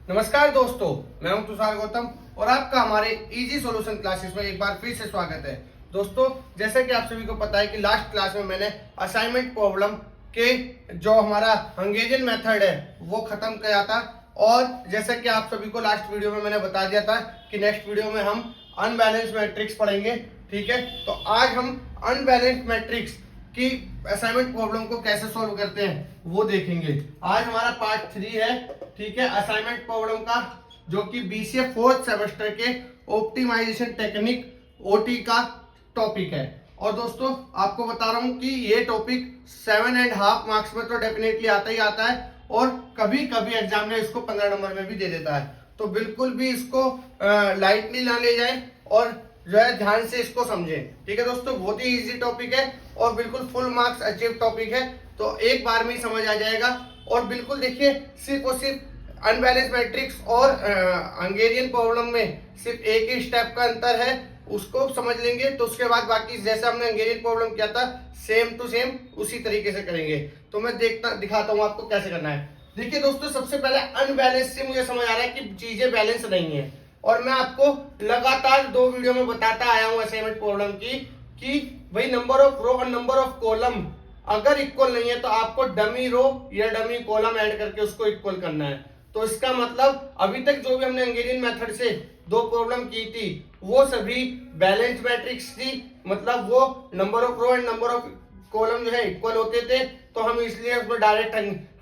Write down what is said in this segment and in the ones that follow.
नमस्कार दोस्तों, मैं हूं तुषार गौतम और आपका हमारे इजी सॉल्यूशन क्लासेस में एक बार फिर से स्वागत है। दोस्तों, जैसे कि आप सभी को पता है कि लास्ट क्लास में मैंने असाइनमेंट प्रॉब्लम के जो हमारा हंगेरियन मेथड है वो खत्म किया था और जैसे कि आप सभी को लास्ट वीडियो में मैंने बता दिया था कि नेक्स्ट वीडियो में हम अनबैलेंस मैट्रिक्स पढ़ेंगे। ठीक है, तो आज हम अनबैलेंस मैट्रिक्स कि असाइनमेंट प्रॉब्लम को कैसे सॉल्व करते हैं वो देखेंगे। आज हमारा पार्ट 3 है, ठीक है, असाइनमेंट प्रॉब्लम का, जो कि बीसीए फोर्थ सेमेस्टर के ऑप्टिमाइजेशन टेक्निक ओटी का टॉपिक है। और दोस्तों, आपको बता रहा हूं कि ये टॉपिक 7.5 मार्क्स में तो डेफिनेटली आता ही आता है और कभी कभी एग्जाम में इसको 15 नंबर में भी दे देता है। तो बिल्कुल भी इसको लाइटली ना ले जाए और जो है ध्यान से इसको समझें। ठीक है दोस्तों, बहुत ही इजी टॉपिक है और बिल्कुल फुल मार्क्स अचीव टॉपिक है, तो एक बार में ही समझ आ जाएगा। और बिल्कुल देखिए, सिर्फ और सिर्फ अनबैलेंस मैट्रिक्स और हंगेरियन प्रॉब्लम में सिर्फ एक ही स्टेप का अंतर है, उसको समझ लेंगे तो उसके बाद बाकी जैसे हमने हंगेरियन प्रॉब्लम किया था सेम टू सेम उसी तरीके से करेंगे। तो मैं दिखाता हूँ आपको कैसे करना है। देखिए दोस्तों, सबसे पहले अनबैलेंस से मुझे समझ आ रहा है कि चीजें बैलेंस नहीं है और मैं आपको लगातार 2 वीडियो में बताता आया हूं असाइनमेंट प्रॉब्लम की कि भाई नंबर ऑफ रो और नंबर ऑफ कॉलम अगर इक्वल नहीं है तो आपको डमी रो या डमी कॉलम ऐड करके उसको इक्वल करना है। तो इसका मतलब अभी तक जो भी हमने हंगेरियन मेथड से 2 प्रॉब्लम की थी वो सभी बैलेंस मैट्रिक्स थी, मतलब वो number of row and number of column जो है इक्वल होते थे, तो हम इसलिए उसमें डायरेक्ट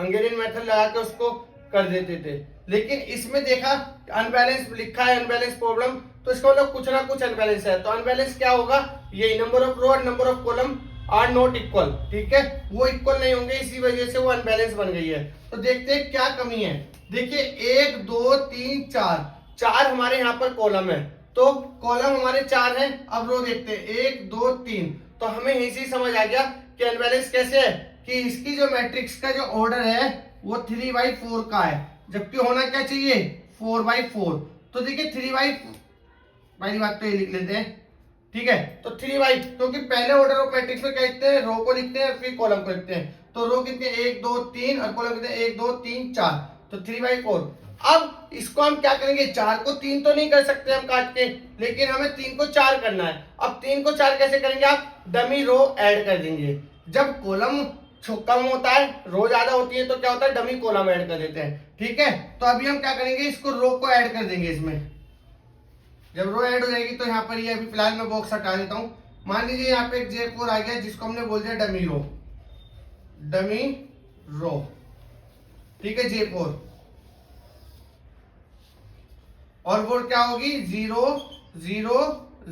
हंगेरियन मेथड लगा के उसको कर देते थे। लेकिन इसमें देखा अनबैलेंस लिखा है, अनबैलेंस प्रॉब्लम, तो इसका मतलब कुछ ना कुछ अनबैलेंस है। तो अनबैलेंस क्या होगा, ये नंबर ऑफ रो और number of column are not equal. ठीक है, वो इक्वल नहीं होंगे, इसी वजह से वो अनबैलेंस बन गई है। तो देखते हैं क्या कमी है। देखिए 1 2 3 4 हमारे यहाँ पर कॉलम है, तो कॉलम हमारे 4 है। अब रो देखते हैं 1 2 3, तो हमें इसी समझ आ गया कि अनबैलेंस कैसे है कि इसकी जो मैट्रिक्स का जो ऑर्डर है वो 3/4 का है, जबकि होना क्या चाहिए 4/4। तो देखिए 3/, पहली बात तो ये लिख लेते हैं। ठीक है, तो 3/, क्योंकि पहले ऑर्डर ऑफ मैट्रिक्स में क्या लिखते हैं, रो को लिखते हैं फिर कॉलम को लिखते हैं। तो रो कितने 1 2 3 और कॉलम कितने 1 2 3 4, तो 3/4। अब इसको हम क्या करेंगे, 4 को 3 तो नहीं कर सकते हम काट के, लेकिन हमें 3 को 4 करना है। अब 3 को 4 कैसे करेंगे, आप डमी रो ऐड कर देंगे। जब कॉलम कम होता है, रो ज्यादा होती है, तो क्या होता है डमी कॉलम ऐड कर देते हैं। ठीक है, तो अभी हम क्या करेंगे, इसको रो को ऐड कर देंगे इसमें। जब रो ऐड हो जाएगी तो यहाँ पर ये अभी फिलहाल मैं बॉक्स हटा देता हूं। मान लीजिए यहाँ पे एक J4 आ गया जिसको हमने बोल दिया डमी रो, डमी रो। ठीक है, J4 और वो क्या होगी 0 0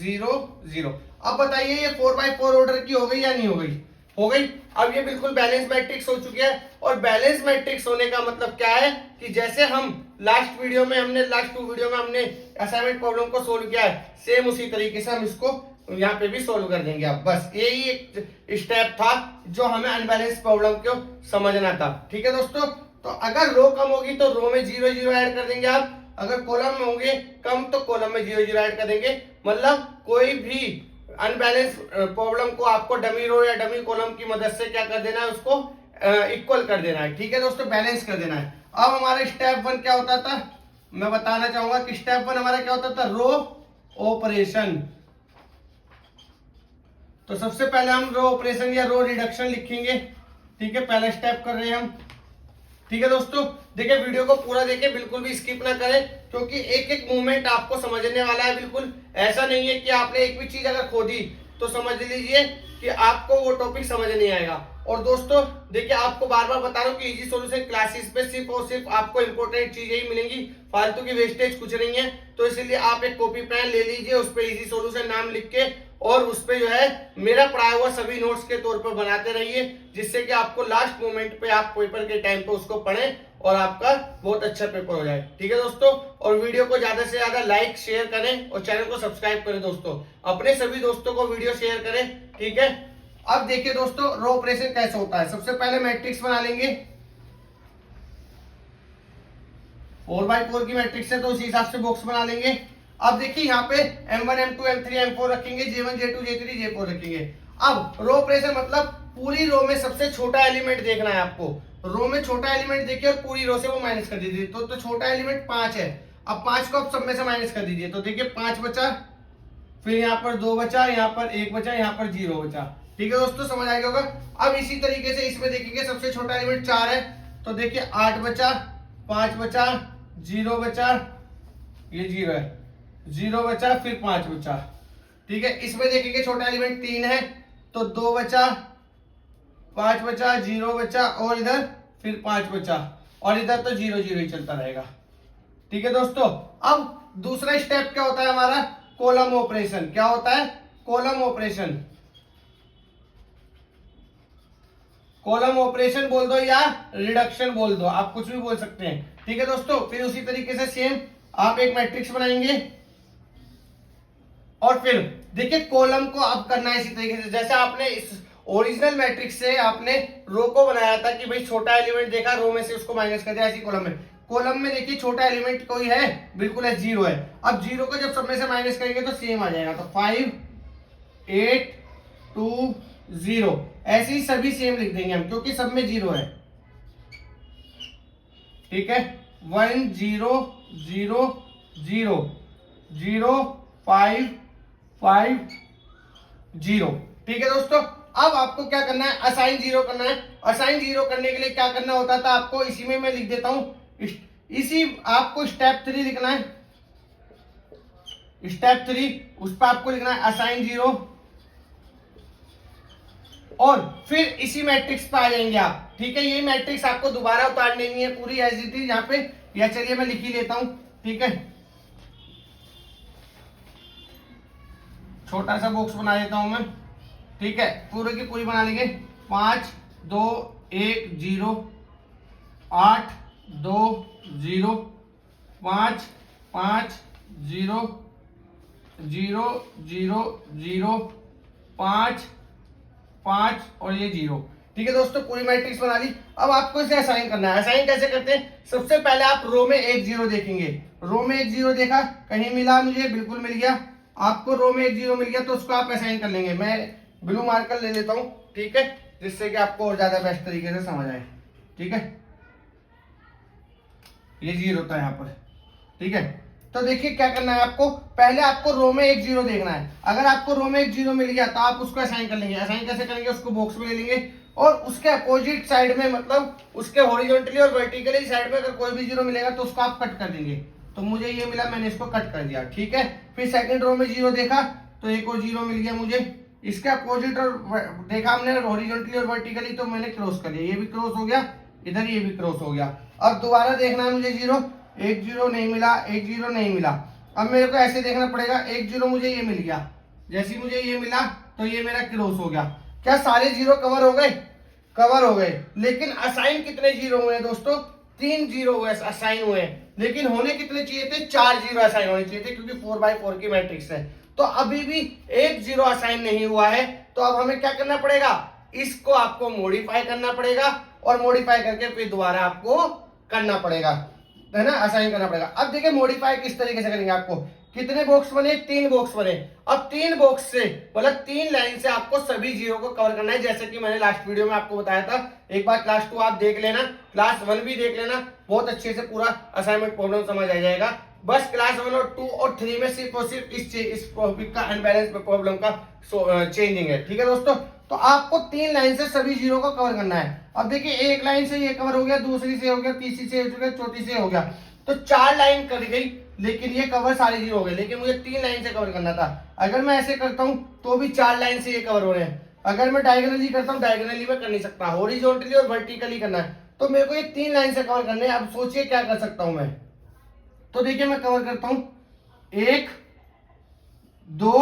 0 0। अब बताइए ये 4/4 ऑर्डर की हो गई या नहीं हो गई, हो गई। अब ये बिल्कुल बैलेंस मैट्रिक्स हो चुकी है। और बैलेंस मैट्रिक्स होने का मतलब क्या है कि जैसे हम लास्ट 2 वीडियो में हमने असाइनमेंट प्रॉब्लम को सोल्व किया है, सेम उसी तरीके से हम इसको यहाँ पे भी सोल्व कर देंगे। अब बस यही एक स्टेप था जो हमें अनबैलेंस प्रॉब्लम को समझना था। ठीक है दोस्तों, तो अगर रो कम होगी तो रो में 0 0 ऐड कर देंगे आप, अगर कॉलम में होंगे कम तो कॉलम में 0 0 ऐड कर देंगे। मतलब कोई भी अनबैलेंस प्रॉब्लम को आपको डमी रो या डमी कॉलम की मदद से क्या कर देना है, उसको इक्वल कर देना है। ठीक है दोस्तों, बैलेंस कर देना है। अब हमारा स्टेप 1 क्या होता था, मैं बताना चाहूंगा कि स्टेप 1 हमारा क्या होता था, रो ऑपरेशन। तो सबसे पहले हम रो ऑपरेशन या रो रिडक्शन लिखेंगे। ठीक है, पहला स्टेप कर रहे हैं हम। ठीक है दोस्तों, देखिए वीडियो को पूरा देखिए, बिल्कुल भी स्किप ना करें, क्योंकि एक एक मूवमेंट आपको समझने वाला है। बिल्कुल ऐसा नहीं है कि आपने एक भी चीज अगर खो दी तो समझ लीजिए कि आपको वो टॉपिक समझ नहीं आएगा। और दोस्तों देखिए, आपको बार बार बता रहा हूँ कि इजी सॉल्यूशन क्लासेस पे सिर्फ और सिर्फ आपको इंपॉर्टेंट चीजें ही मिलेंगी, फालतू की वेस्टेज कुछ नहीं है। तो इसीलिए आप एक कॉपी पेन ले लीजिए, उस पर इजी सॉल्यूशन नाम लिख के और उस पे जो है मेरा पढ़ाया हुआ सभी नोट्स के तौर पर बनाते रहिए, जिससे कि आपको लास्ट मोमेंट पे आप पेपर के टाइम पे उसको पढ़ें और आपका बहुत अच्छा पेपर हो जाए। ठीक है दोस्तों, और वीडियो को ज्यादा से ज्यादा लाइक शेयर करें और चैनल को सब्सक्राइब करें दोस्तों, अपने सभी दोस्तों को वीडियो शेयर करें। ठीक है, अब देखिए दोस्तों रो ऑपरेशन कैसे होता है। सबसे पहले मैट्रिक्स बना लेंगे, 4/4 की मैट्रिक्स है तो उसी हिसाब से बॉक्स बना लेंगे। अब देखिए यहाँ पे M1 M2 M3 M4 रखेंगे, J1 J2 J3 J4 रखेंगे। अब रो ऑपरेशन मतलब पूरी रो में सबसे छोटा एलिमेंट देखना है आपको, रो में छोटा एलिमेंट देखिए और पूरी रो से वो माइनस कर दीजिए। तो छोटा एलिमेंट 5 है। अब 5 को आप सब में से माइनस कर दीजिए। तो देखिए 5 बचा, फिर यहाँ पर 2 बचा, यहाँ पर 1 बचा, यहाँ पर 0 बचा। ठीक है दोस्तों, समझ आ गया होगा। अब इसी तरीके से इसमें देखेंगे सबसे छोटा एलिमेंट 4 है। तो देखिए 8 बचा, 5 बचा, 0 बचा, ये 0 है, 0 बचा, फिर 5 बचा। ठीक है, इसमें देखेंगे छोटा एलिमेंट 3 है। तो 2 बचा, 5 बचा, 0 बचा, और इधर फिर 5 बचा, और इधर तो 0 0 ही चलता रहेगा। ठीक है दोस्तों, अब दूसरा स्टेप क्या होता है हमारा, कॉलम ऑपरेशन। क्या होता है, कॉलम ऑपरेशन। कॉलम ऑपरेशन बोल दो या रिडक्शन बोल दो, आप कुछ भी बोल सकते हैं। ठीक है दोस्तों, फिर उसी तरीके से सेम आप एक मैट्रिक्स बनाएंगे, और फिर देखिए कॉलम को अब करना है इसी तरीके से जैसे आपने इस ओरिजिनल मैट्रिक्स से आपने रो को बनाया था कि भाई छोटा एलिमेंट देखा, रो में से उसको माइनस कर दिया। ऐसी कॉलम में देखिए छोटा एलिमेंट कोई है, बिल्कुल है, 0 है। अब 0 को जब सब में से माइनस करेंगे तो सेम आ जाएगा। तो 5 8 2 0 ऐसे ही सभी सेम लिख देंगे हम, क्योंकि सब में 0 है। ठीक है, 1 0 0 0 0 5 5 0। ठीक है दोस्तों, अब आपको क्या करना है, असाइन 0 करना है। असाइन 0 करने के लिए क्या करना होता था आपको, इसी में मैं लिख देता हूं, इसी आपको स्टेप 3 लिखना है। स्टेप 3 उस पर आपको लिखना है असाइन 0, और फिर इसी मैट्रिक्स पे आ जाएंगे आप। ठीक है, ये मैट्रिक्स आपको दोबारा उतारनी नहीं है, पूरी एज इट इज यहाँ पे, या चलिए मैं लिख ही लेता हूं। ठीक है, छोटा सा बॉक्स बना देता हूं मैं। ठीक है, पूरे की पूरी बना लेंगे। 5 2 1 0 8 2 0 5 5 0 0 0 0 5 5 और ये 0। ठीक है दोस्तों, पूरी मैट्रिक्स बना ली। अब आपको इसे असाइन करना है। असाइन कैसे करते हैं, सबसे पहले आप रो में 1 0 देखेंगे। रो में 1 0 देखा, कहीं मिला मुझे, बिल्कुल मिल गया। आपको रो में 1 0 मिल गया तो उसको आप असाइन कर लेंगे। मैं ब्लू मार्कर ले लेता हूं, ठीक है, जिससे कि आपको और ज्यादा बेस्ट तरीके से समझ आए। ठीक है, ये 0 था यहाँ पर। ठीक है, तो देखिए क्या करना है आपको, पहले आपको रो में 1 0 देखना है। अगर आपको रो में 1 0 मिल गया तो आप उसको असाइन कर लेंगे। असाइन कैसे करेंगे, उसको बॉक्स में ले लेंगे, और उसके अपोजिट साइड में, मतलब उसके हॉरिजॉन्टली और वर्टिकली साइड में अगर कोई भी 0 मिलेगा तो उसको आप कट कर देंगे। तो मुझे ये मिला, मैंने इसको कट कर दिया। ठीक है, फिर सेकंड रो में 0 देखा तो एक और 0 मिल गया मुझे, इसके अपोजिट और देखा हमने हॉरिजॉन्टली और वर्टिकली, तो मैंने क्रॉस कर दिया। ये भी क्रॉस हो गया, इधर ये भी क्रॉस हो गया। अब दोबारा देखना है मुझे 0, 1 0 नहीं मिला, 1 0 नहीं मिला। अब मेरे को ऐसे देखना पड़ेगा, 1 0 मुझे ये मिल गया, जैसे मुझे ये मिला तो ये मेरा क्रॉस हो गया। क्या सारे 0 कवर हो गए, कवर हो गए। लेकिन असाइन कितने 0 हुए दोस्तों, 3 0 हुए असाइन हुए, लेकिन होने कितने चाहिए थे, 4 0 असाइन होने चाहिए थे, क्योंकि 4x4 की मैट्रिक्स है। तो अभी भी 1 0 असाइन नहीं हुआ है। तो अब हमें क्या करना पड़ेगा, इसको आपको मॉडिफाई करना पड़ेगा, और मॉडिफाई करके फिर दोबारा आपको करना पड़ेगा, है ना, असाइन करना पड़ेगा। अब देखिए मॉडिफाई किस तरीके से करेंगे, आपको कितने बॉक्स बने, 3 बॉक्स बने। अब 3 बॉक्स से, मतलब 3 लाइन से आपको सभी 0 को कवर करना है, जैसे कि मैंने लास्ट वीडियो में आपको बताया था। एक बार क्लास 2 आप देख लेना, क्लास 1 भी देख लेना, बहुत अच्छे से पूरा असाइनमेंट प्रॉब्लम समझ आ जाएगा। बस क्लास 1 और 2 और 3 में सिर्फ और सिर्फ इस टॉपिक का अनबैलेंस प्रॉब्लम का चेंजिंग है। ठीक है दोस्तों, तो आपको 3 लाइन से सभी 0 को कवर करना है। अब देखिए एक लाइन से ये कवर हो गया, दूसरी से हो गया, तीसरी से हो गया, चौथी से हो गया, तो 4 लाइन कर गई, लेकिन ये कवर सारे 0 हो गए। लेकिन मुझे 3 लाइन से कवर करना था। अगर मैं ऐसे करता हूं तो भी 4 लाइन से ये कवर हो रहे हैं। अगर मैं डायगोनली करता हूं, डायगोनली में कर नहीं सकता, हॉरिजॉन्टली और वर्टिकली करना है। तो मेरे को ये 3 लाइन से कवर करने हैं। अब सोचिए क्या कर सकता हूं मैं, तो देखिए मैं कवर करता हूं 1 2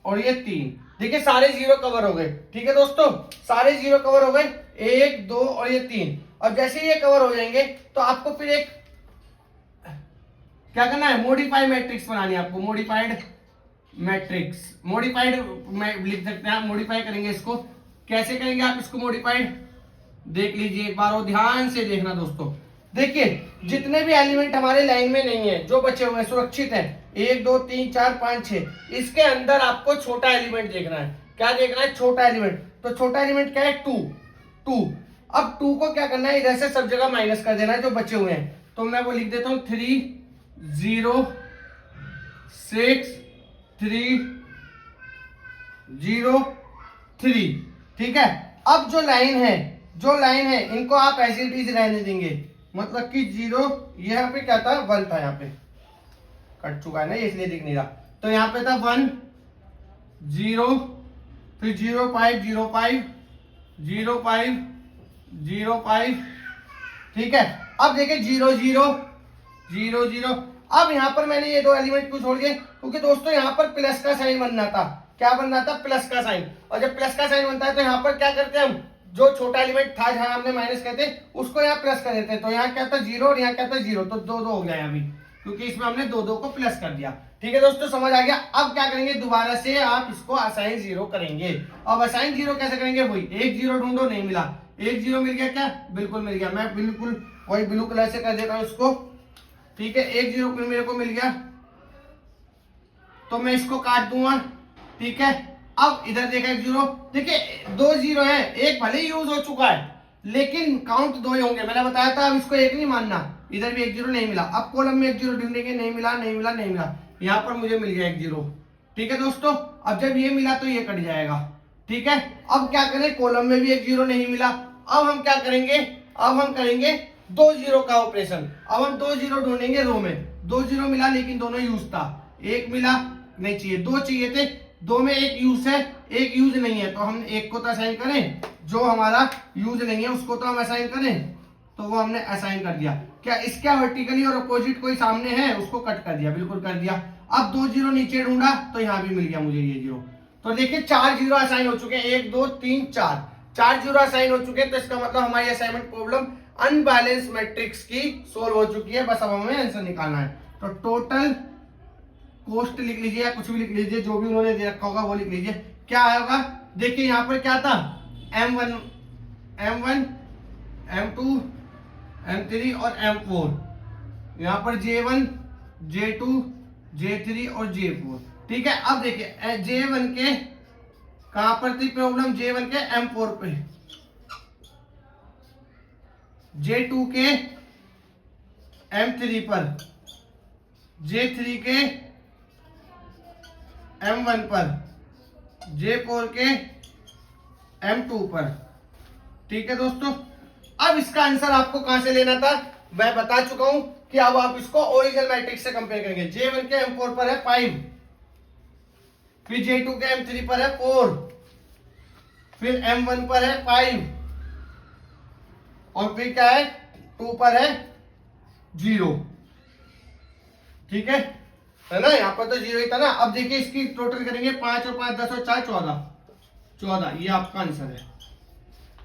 और ये 3। देखिए सारे 0 कवर हो गए। ठीक है दोस्तों, सारे 0 कवर हो गए, 1 2 और ये 3। अब जैसे ये कवर हो जाएंगे तो आपको फिर एक क्या करना है, मॉडिफाई मैट्रिक्स बनानी है आपको, मॉडिफाइड मैट्रिक्स। मॉडिफाइड लिख सकते हैं आप, मॉडिफाई करेंगे इसको। कैसे करेंगे आप इसको मॉडिफाइड, देख लीजिए एक बार, और ध्यान से देखना दोस्तों। देखिए जितने भी एलिमेंट हमारे लाइन में नहीं है, जो बचे हुए हैं, सुरक्षित है, 1 2 3 4 5 6, इसके अंदर आपको छोटा एलिमेंट देखना है। क्या देखना है, छोटा एलिमेंट। तो छोटा एलिमेंट क्या है, 2 2। अब 2 को क्या करना है, इधर से सब जगह माइनस कर देना है जो बचे हुए हैं। तो मैं वो लिख देता हूं 3 0 6 3 0 3। ठीक है, अब जो लाइन है इनको आप ऐसे इट इज रहने देंगे, मतलब कि 0 यहाँ पे क्या था 1 था, यहाँ पे कट चुका है ना इसलिए दिख नहीं रहा। तो यहाँ पे था 1 0 फिर 0 5 0 5 0 5 0 5। ठीक है, अब देखिए 0 0 0 0। अब यहाँ पर मैंने ये दो एलिमेंट क्यों छोड़ दिए, क्योंकि दोस्तों यहाँ पर प्लस का साइन बनना था। क्या बनना था, प्लस का साइन। और जब प्लस का साइन बनता है तो यहाँ पर क्या करते हैं हम, जो छोटा एलिमेंट था जहां हमने माइनस कहते उसको यहाँ प्लस कर देते हैं। तो यहाँ क्या था 0 और यहाँ क्या था 0, तो 2 2 हो गया यहाँ भी, क्योंकि इसमें हमने 2 2 को प्लस कर दिया। ठीक है दोस्तों, समझ आ गया। अब क्या करेंगे, दोबारा से आप इसको असाइन 0 करेंगे। अब असाइन 0 कैसे करेंगे, वही 1 0 ढूंढो, नहीं मिला, 1 0 मिल गया क्या, बिल्कुल मिल गया। मैं बिल्कुल वही ब्लू कलर से कर देता हूँ इसको। ठीक है, 1 0 मेरे को मिल गया, तो मैं इसको काट दूंगा। ठीक है, अब इधर देखा 1 0, देखिए 2 0 है, एक भले ही यूज हो चुका है लेकिन काउंट 2 ही होंगे, मैंने बताया था। अब इसको 1 नहीं मानना, इधर भी 1 0 नहीं मिला। अब कॉलम में 1 0 ढूंढेंगे, नहीं मिला नहीं मिला नहीं मिला, यहाँ पर मुझे मिल गया 1 0। ठीक है दोस्तों, अब जब ये मिला तो ये कट जाएगा। ठीक है, अब क्या करें, कॉलम में भी 1 0 नहीं मिला। अब हम क्या करेंगे, अब हम करेंगे 2 0 का ऑपरेशन। अब हम 2 0 ढूंढेंगे रो में, 2 0 मिला लेकिन दोनों यूज था, एक मिला नहीं चाहिए, 2 चाहिए थे, 2 में एक यूज है एक यूज नहीं है, तो हम एक को तो असाइन करें, जो हमारा यूज नहीं है उसको तो हम असाइन करें, तो वो हमने असाइन कर दिया। क्या इसका वर्टिकली और अपोजिट कोई सामने है, उसको कट कर दिया, बिल्कुल कर दिया। अब 2 0 नीचे ढूंढा तो यहाँ भी मिल गया मुझे ये 0। तो देखिए 4 0 असाइन हो चुके हैं, 1 2 3 4 0 असाइन हो चुके हैं। तो इसका मतलब हमारी असाइनमेंट प्रॉब्लम अनबैलेंस मैट्रिक्स की सोल्व हो चुकी है। बस अब हमें आंसर निकालना है। तो टोटल कोस्ट लिख लीजिए या कुछ भी लिख लीजिए, जो भी उन्होंने दे रखा होगा वो लिख लीजिए। क्या आएगा, देखिए यहाँ पर क्या था, M1 M2 M3 और M4, यहाँ पर J1 J2 J3 और J4। ठीक है, अब देखिए J1 के कहां पर थी प्रॉब्लम, J1 के M4 पे, J2 के M3 पर, J3 के M1 पर, J4 के M2 पर। ठीक है दोस्तों, अब इसका आंसर आपको कहां से लेना था, मैं बता चुका हूं कि अब आप इसको ओरिजिनल मैट्रिक्स से कंपेयर करेंगे। J1 के M4 पर है 5, फिर J2 के M3 पर है 4, फिर M1 पर है 5 और फिर क्या है 2 पर है 0। ठीक है ना, यहाँ पर तो 0 ही था ना। अब देखिए इसकी टोटल करेंगे, 5 और 5 10 और 4 14, ये आपका आंसर है।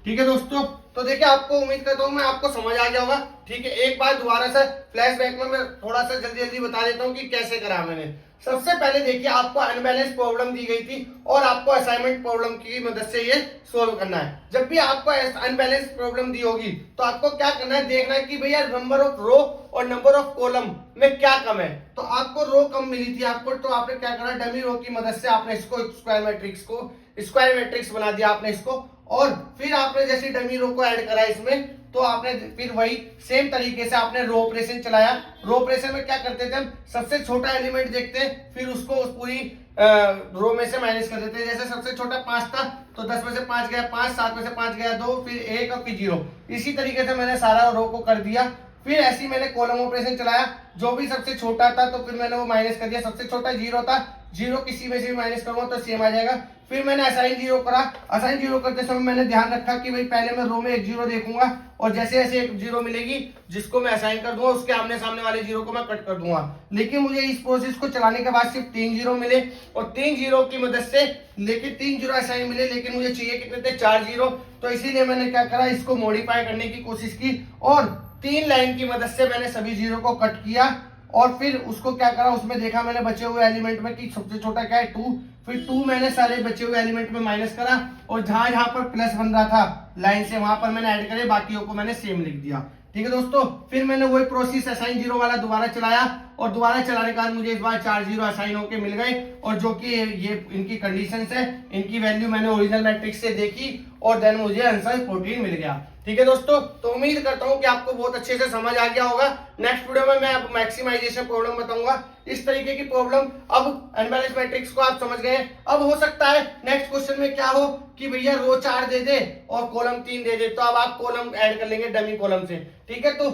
ठीक है दोस्तों, तो देखिए आपको उम्मीद करता हूँ मैं आपको समझ आ गया होगा। ठीक है, एक बार दोबारा से फ्लैशबैक में मैं थोड़ा सा जल्दी जल्दी बता देता हूँ कि कैसे करा मैंने। सबसे पहले देखिए आपको अनबैलेंस प्रॉब्लम दी गई थी और आपको असाइनमेंट प्रॉब्लम की मदद से ये सोल्व करना है। जब भी आपको अनबैलेंस प्रॉब्लम दी होगी तो आपको क्या करना है, देखना है कि भैया नंबर ऑफ रो और नंबर ऑफ कॉलम में क्या कम है। तो आपको रो कम मिली थी आपको, तो आपने क्या करा, डमी रो की मदद से आपने इसको स्क्वायर मैट्रिक्स बना दिया आपने इसको। और फिर आपने जैसे डमी रो को ऐड करा इसमें, तो आपने फिर वही सेम तरीके से आपने रो ऑपरेशन चलाया। रो ऑपरेशन में क्या करते थे हम, सबसे छोटा एलिमेंट देखते हैं, फिर उसको उस पूरी रो में से माइनस कर देते हैं। जैसे सबसे छोटा 5 था तो 10 में से 5 गया 5, 7 में से 5 गया 2, फिर 1 और फिर 0। इसी तरीके से मैंने सारा रो को कर दिया। फिर ऐसे ही मैंने कॉलम ऑपरेशन चलाया, जो भी सबसे छोटा था तो फिर मैंने वो माइनस कर दिया। सबसे छोटा 0 था, 0 किसी में से भी माइनस करूंगा तो सेम आ जाएगा। फिर मैंने असाइन 0 करा। असाइन 0 करते समय मैंने ध्यान रखा कि भाई पहले मैं रो में 1 0 देखूंगा और जैसे जैसे 1 0 मिलेगी जिसको मैं असाइन कर दूंगा उसके आमने सामने वाले 0 को मैं कट कर दूंगा। लेकिन मुझे इस प्रोसेस को चलाने के बाद सिर्फ 3 0 मिले और 3 0 की मदद से, लेकिन 3 0 असाइन मिले, लेकिन मुझे चाहिए कितने थे, 4 0। तो इसीलिए मैंने क्या करा, इसको मॉडिफाई करने की कोशिश की और 3 लाइन की मदद से मैंने सभी 0 को कट किया। और फिर उसको क्या करा, उसमें देखा मैंने बचे हुए एलिमेंट में कि सबसे छोटा क्या है 2। फिर 2 मैंने सारे बचे हुए एलिमेंट में माइनस करा और जहां जहां पर प्लस बन रहा था लाइन से वहां पर मैंने ऐड करे, बाकियों को मैंने सेम लिख दिया। ठीक है दोस्तों, फिर मैंने वही प्रोसेस असाइन 0 वाला दोबारा चलाया और दोबारा चलाने के बाद मुझे इस बार 4 0 असाइन होके मिल गए। और जो कि ये इनकी कंडीशंस है, इनकी वैल्यू मैंने ओरिजिनल मैट्रिक्स से देखी और देन मुझे आंसर 14 मिल गया। ठीक है दोस्तों, तो उम्मीद करता हूं कि आपको बहुत अच्छे से समझ आ गया होगा। नेक्स्ट वीडियो में मैं अब मैक्सिमाइजेशन प्रॉब्लम बताऊंगा। इस तरीके की प्रॉब्लम अब अनबैलेंस मैट्रिक्स को आप समझ गए हैं। अब हो सकता है नेक्स्ट क्वेश्चन में क्या हो कि भैया रो 4 दे दे और कॉलम 3 दे दे, तो अब आप कॉलम ऐड कर लेंगे डमी कॉलम से। ठीक है, तो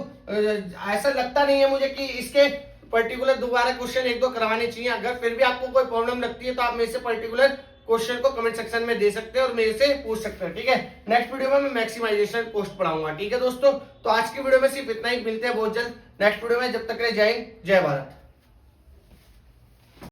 ऐसा लगता नहीं है मुझे कि इसके पर्टिकुलर दोबारा क्वेश्चन एक दो करवाने चाहिए। अगर फिर भी आपको कोई प्रॉब्लम लगती है तो आप मेरे से पर्टिकुलर क्वेश्चन को कमेंट सेक्शन में दे सकते हैं और मेरे से पूछ सकते हैं। ठीक है, नेक्स्ट वीडियो में मैं मैक्सिमाइजेशन पोस्ट पढ़ाऊंगा। ठीक है दोस्तों, तो आज की वीडियो में सिर्फ इतना ही, मिलते हैं बहुत जल्द नेक्स्ट वीडियो में। जब तक के लिए जय हिंद, जय भारत।